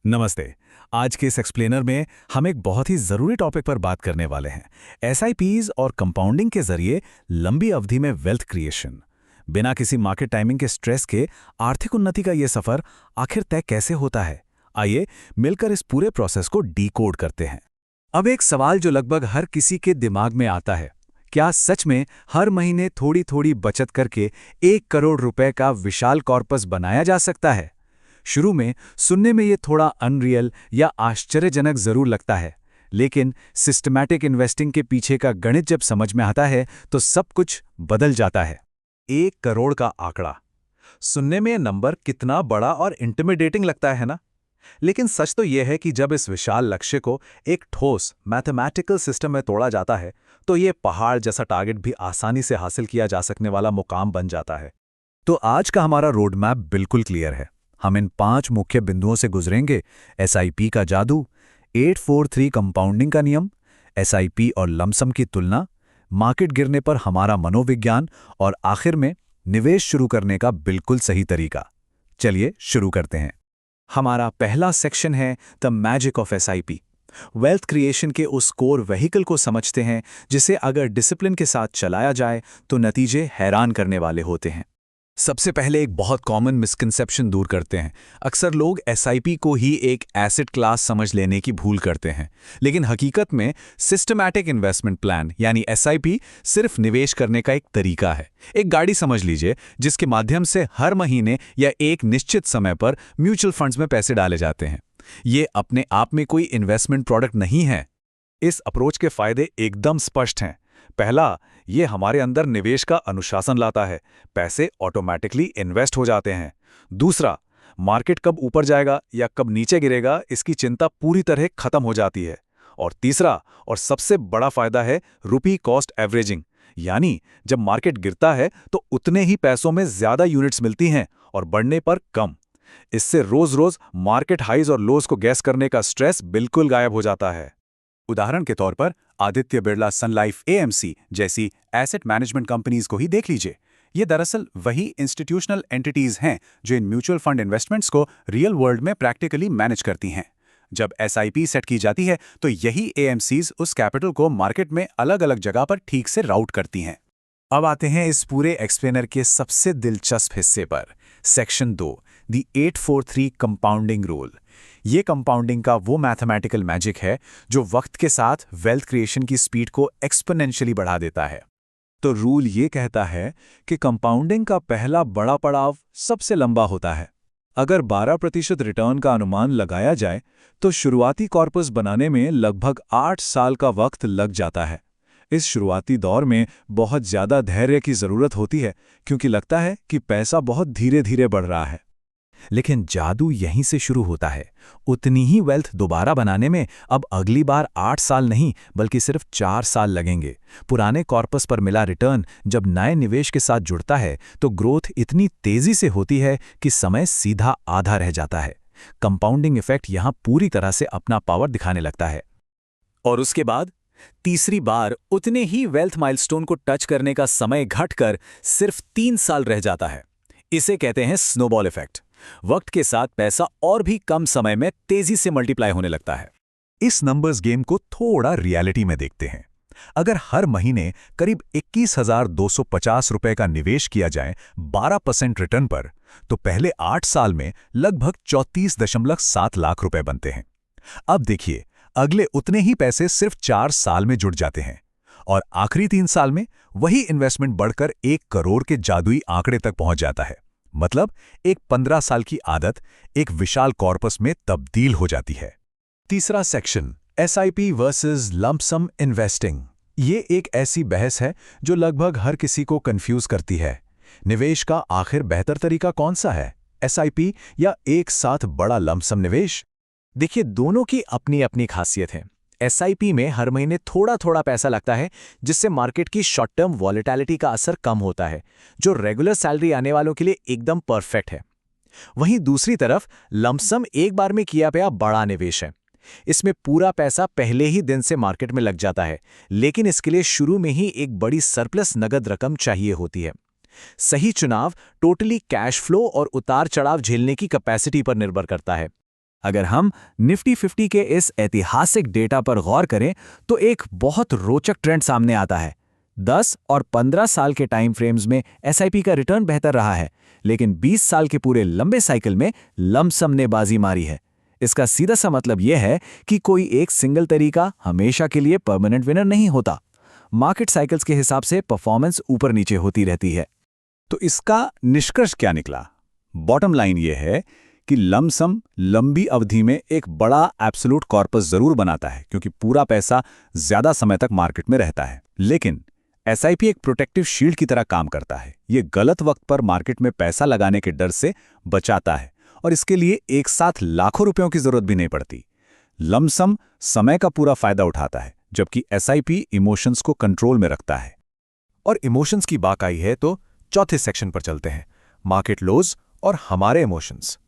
नमस्ते। आज के इस एक्सप्लेनर में हम एक बहुत ही ज़रूरी टॉपिक पर बात करने वाले हैं। एसआईपीज़ और कंपाउंडिंग के जरिए लंबी अवधि में वेल्थ क्रिएशन। बिना किसी मार्केट टाइमिंग के स्ट्रेस के आर्थिक उन्नति का ये सफ़र आखिर तय कैसे होता है? आइए मिलकर इस पूरे प्रोसेस को डीकोड करते हैं। अब एक सवाल जो लगभग हर किसी के दिमाग में आता है, क्या सच में हर महीने थोड़ी थोड़ी बचत करके 1 करोड़ रुपए का विशाल कॉर्पस बनाया जा सकता है? शुरू में सुनने में ये थोड़ा अनरियल या आश्चर्यजनक जरूर लगता है, लेकिन सिस्टमैटिक इन्वेस्टिंग के पीछे का गणित जब समझ में आता है तो सब कुछ बदल जाता है। 1 करोड़ का आंकड़ा सुनने में ये नंबर कितना बड़ा और इंटिमिडेटिंग लगता है ना। लेकिन सच तो यह है कि जब इस विशाल लक्ष्य को एक ठोस मैथमेटिकल सिस्टम में तोड़ा जाता है तो ये पहाड़ जैसा टारगेट भी आसानी से हासिल किया जा सकने वाला मुकाम बन जाता है। तो आज का हमारा रोड मैप बिल्कुल क्लियर है। हम इन 5 मुख्य बिंदुओं से गुजरेंगे: एसआईपी का जादू, 843 कंपाउंडिंग का नियम, एसआईपी और लमसम की तुलना, मार्केट गिरने पर हमारा मनोविज्ञान और आखिर में निवेश शुरू करने का बिल्कुल सही तरीका। चलिए शुरू करते हैं। हमारा पहला सेक्शन है the magic of SIP. Wealth creation के उस कोर व्हीकल को समझते हैं जिसे अगर डिसिप्लिन के साथ चलाया जाए तो नतीजे हैरान करने वाले होते हैं। सबसे पहले एक बहुत कॉमन मिसकंसेप्शन दूर करते हैं। अक्सर लोग एसआईपी को ही एक एसेट क्लास समझ लेने की भूल करते हैं, लेकिन हकीकत में सिस्टमैटिक इन्वेस्टमेंट प्लान यानी एसआईपी सिर्फ निवेश करने का एक तरीका है। एक गाड़ी समझ लीजिए जिसके माध्यम से हर महीने या एक निश्चित समय पर म्यूचुअल फंड्स में पैसे डाले जाते हैं। ये अपने आप में कोई इन्वेस्टमेंट प्रोडक्ट नहीं है। इस अप्रोच के फायदे एकदम स्पष्ट हैं। पहला, ये हमारे अंदर निवेश का अनुशासन लाता है। पैसे ऑटोमैटिकली इन्वेस्ट हो जाते हैं। दूसरा, मार्केट कब ऊपर जाएगा या कब नीचे गिरेगा इसकी चिंता पूरी तरह खत्म हो जाती है। और तीसरा और सबसे बड़ा फायदा है रुपी कॉस्ट एवरेजिंग, यानी जब मार्केट गिरता है तो उतने ही पैसों में ज्यादा यूनिट्स मिलती हैं और बढ़ने पर कम। इससे रोज रोज मार्केट हाइज और लोज को गैस करने का स्ट्रेस बिल्कुल गायब हो जाता है। उदाहरण के तौर पर आदित्य बिरला सन लाइफ एएमसी जैसी एसेट मैनेजमेंट कंपनीज को ही देख लीजिए। ये दरअसल वही इंस्टीट्यूशनल एंटिटीज हैं जो इन म्यूचुअल फंड इन्वेस्टमेंट्स को रियल वर्ल्ड में प्रैक्टिकली मैनेज करती हैं। जब एसआईपी सेट की जाती है तो यही एएमसीज उस कैपिटल को मार्केट में अलग अलग जगह पर ठीक से राउट करती हैं। अब आते हैं इस पूरे एक्सप्लेनर के सबसे दिलचस्प हिस्से पर, सेक्शन 2, द 843 कंपाउंडिंग रूल। ये कंपाउंडिंग का वो मैथमेटिकल मैजिक है जो वक्त के साथ वेल्थ क्रिएशन की स्पीड को एक्सपोनेंशियली बढ़ा देता है। तो रूल ये कहता है कि कंपाउंडिंग का पहला बड़ा पड़ाव सबसे लंबा होता है। अगर 12% रिटर्न का अनुमान लगाया जाए तो शुरुआती कॉर्पस बनाने में लगभग 8 साल का वक्त लग जाता है। इस शुरुआती दौर में बहुत ज़्यादा धैर्य की ज़रूरत होती है क्योंकि लगता है कि पैसा बहुत धीरे धीरे बढ़ रहा है। लेकिन जादू यहीं से शुरू होता है। उतनी ही वेल्थ दोबारा बनाने में अब अगली बार 8 साल नहीं बल्कि सिर्फ 4 साल लगेंगे। पुराने कॉर्पस पर मिला रिटर्न जब नए निवेश के साथ जुड़ता है तो ग्रोथ इतनी तेजी से होती है कि समय सीधा आधा रह जाता है। कंपाउंडिंग इफेक्ट यहां पूरी तरह से अपना पावर दिखाने लगता है। और उसके बाद तीसरी बार उतने ही वेल्थ माइलस्टोन को टच करने का समय घटकर सिर्फ 3 साल रह जाता है। इसे कहते हैं स्नोबॉल इफेक्ट। वक्त के साथ पैसा और भी कम समय में तेजी से मल्टीप्लाई होने लगता है। इस नंबर्स गेम को थोड़ा रियलिटी में देखते हैं। अगर हर महीने करीब 21,250 रुपए का निवेश किया जाए 12% रिटर्न पर, तो पहले 8 साल में लगभग 34.7 लाख रुपए बनते हैं। अब देखिए, अगले उतने ही पैसे सिर्फ 4 साल में जुड़ जाते हैं और आखिरी 3 साल में वही इन्वेस्टमेंट बढ़कर 1 करोड़ के जादुई आंकड़े तक पहुंच जाता है। मतलब एक 15 साल की आदत एक विशाल कॉर्पस में तब्दील हो जाती है। तीसरा section, SIP versus lump sum investing. ये एक ऐसी बहस है जो लगभग हर किसी को कंफ्यूज करती है। निवेश का आखिर बेहतर तरीका कौन सा है, एसआईपी या एक साथ बड़ा लंपसम निवेश? देखिए, दोनों की अपनी अपनी खासियत है। एसआईपी में हर महीने थोड़ा थोड़ा पैसा लगता है जिससे मार्केट की शॉर्ट टर्म वॉलेटिलिटी का असर कम होता है, जो रेगुलर सैलरी आने वालों के लिए एकदम परफेक्ट है। वहीं दूसरी तरफ लंपसम एक बार में किया गया बड़ा निवेश है। इसमें पूरा पैसा पहले ही दिन से मार्केट में लग जाता है, लेकिन इसके लिए शुरू में ही एक बड़ी सरप्लस नगद रकम चाहिए होती है। सही चुनाव टोटली कैश फ्लो और उतार चढ़ाव झेलने की कैपेसिटी पर निर्भर करता है। अगर हम निफ्टी 50 के इस ऐतिहासिक डेटा पर गौर करें तो एक बहुत रोचक ट्रेंड सामने आता है। 10 और 15 साल के टाइम फ्रेम्स में एसआईपी का रिटर्न बेहतर रहा है, लेकिन 20 साल के पूरे लंबे साइकिल में लमसम ने बाजी मारी है। इसका सीधा सा मतलब यह है कि कोई एक सिंगल तरीका हमेशा के लिए परमानेंट विनर नहीं होता। मार्केट साइकिल्स के हिसाब से परफॉर्मेंस ऊपर नीचे होती रहती है। तो इसका निष्कर्ष क्या निकला? बॉटम लाइन ये है कि लमसम लंबी अवधि में एक बड़ा एब्सोल्यूट कॉर्पस जरूर बनाता है, क्योंकि पूरा पैसा ज्यादा समय तक मार्केट में रहता है। लेकिन एसआईपी एक प्रोटेक्टिव शील्ड की तरह काम करता है। ये गलत वक्त पर मार्केट में पैसा लगाने के डर से बचाता है, और इसके लिए एक साथ लाखों रुपयों की जरूरत भी नहीं पड़ती। लमसम समय का पूरा फायदा उठाता है, जबकि एसआईपी इमोशंस को कंट्रोल में रखता है। और इमोशंस की बात आई है तो चौथे सेक्शन पर चलते हैं, मार्केट लोज और हमारे इमोशंस।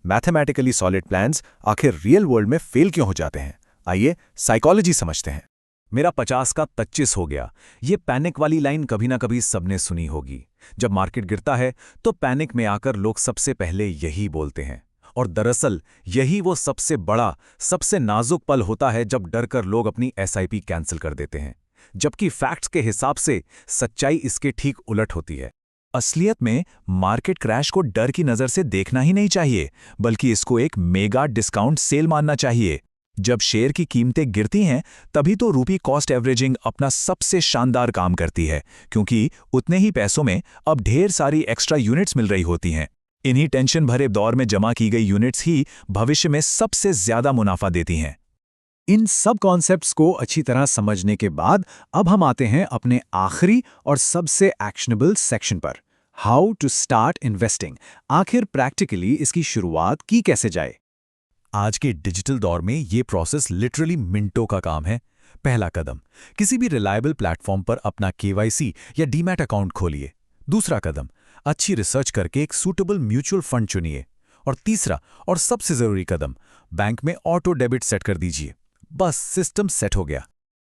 मैथमेटिकली सॉलिड प्लान्स आखिर रियल वर्ल्ड में फेल क्यों हो जाते हैं? आइए साइकोलॉजी समझते हैं। मेरा 50 का 25 हो गया, ये पैनिक वाली लाइन कभी ना कभी सबने सुनी होगी। जब मार्केट गिरता है तो पैनिक में आकर लोग सबसे पहले यही बोलते हैं, और दरअसल यही वो सबसे बड़ा, सबसे नाजुक पल होता है जब डर कर लोग अपनी एसआईपी कैंसिल कर देते हैं। जबकि फैक्ट्स के हिसाब से सच्चाई इसके ठीक उलट होती है। असलियत में मार्केट क्रैश को डर की नज़र से देखना ही नहीं चाहिए, बल्कि इसको एक मेगा डिस्काउंट सेल मानना चाहिए। जब शेयर की कीमतें गिरती हैं तभी तो रूपी कॉस्ट एवरेजिंग अपना सबसे शानदार काम करती है, क्योंकि उतने ही पैसों में अब ढेर सारी एक्स्ट्रा यूनिट्स मिल रही होती हैं। इन्हीं टेंशन भरे दौर में जमा की गई यूनिट्स ही भविष्य में सबसे ज्यादा मुनाफा देती हैं। इन सब कॉन्सेप्ट्स को अच्छी तरह समझने के बाद अब हम आते हैं अपने आखिरी और सबसे एक्शनेबल सेक्शन पर, हाउ टू स्टार्ट इन्वेस्टिंग। आखिर प्रैक्टिकली इसकी शुरुआत की कैसे जाए? आज के डिजिटल दौर में ये प्रोसेस लिटरली मिनटों का काम है। पहला कदम, किसी भी रिलायबल प्लेटफॉर्म पर अपना केवाईसी या डीमैट अकाउंट खोलिए। दूसरा कदम, अच्छी रिसर्च करके एक सूटेबल म्यूचुअल फंड चुनिए। और तीसरा और सबसे जरूरी कदम, बैंक में ऑटो डेबिट सेट कर दीजिए। बस सिस्टम सेट हो गया।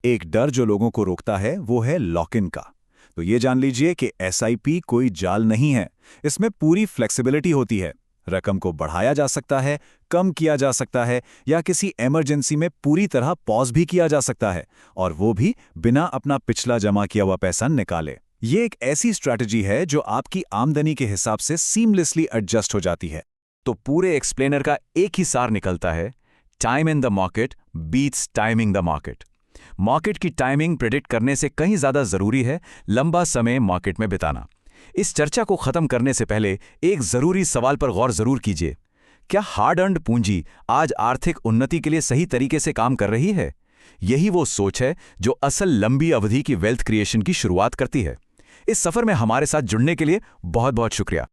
एक डर जो लोगों को रोकता है वो है लॉक इन का। तो ये जान लीजिए कि एसआईपी कोई जाल नहीं है, इसमें पूरी फ्लेक्सिबिलिटी होती है। रकम को बढ़ाया जा सकता है, कम किया जा सकता है, या किसी इमरजेंसी में पूरी तरह पॉज भी किया जा सकता है, और वो भी बिना अपना पिछला जमा किया हुआ पैसा निकाले। ये एक ऐसी स्ट्रैटेजी है जो आपकी आमदनी के हिसाब से सीमलेसली एडजस्ट हो जाती है। तो पूरे एक्सप्लेनर का एक ही सार निकलता है, time in the market beats timing the market. Market की टाइमिंग प्रेडिक्ट करने से कहीं ज्यादा जरूरी है लंबा समय मार्केट में बिताना। इस चर्चा को खत्म करने से पहले एक जरूरी सवाल पर गौर जरूर कीजिए, क्या हार्ड अर्न्ड पूंजी आज आर्थिक उन्नति के लिए सही तरीके से काम कर रही है? यही वो सोच है जो असल लंबी अवधि की वेल्थ क्रिएशन की शुरुआत करती है। इस सफर में हमारे साथ जुड़ने के लिए बहुत बहुत शुक्रिया।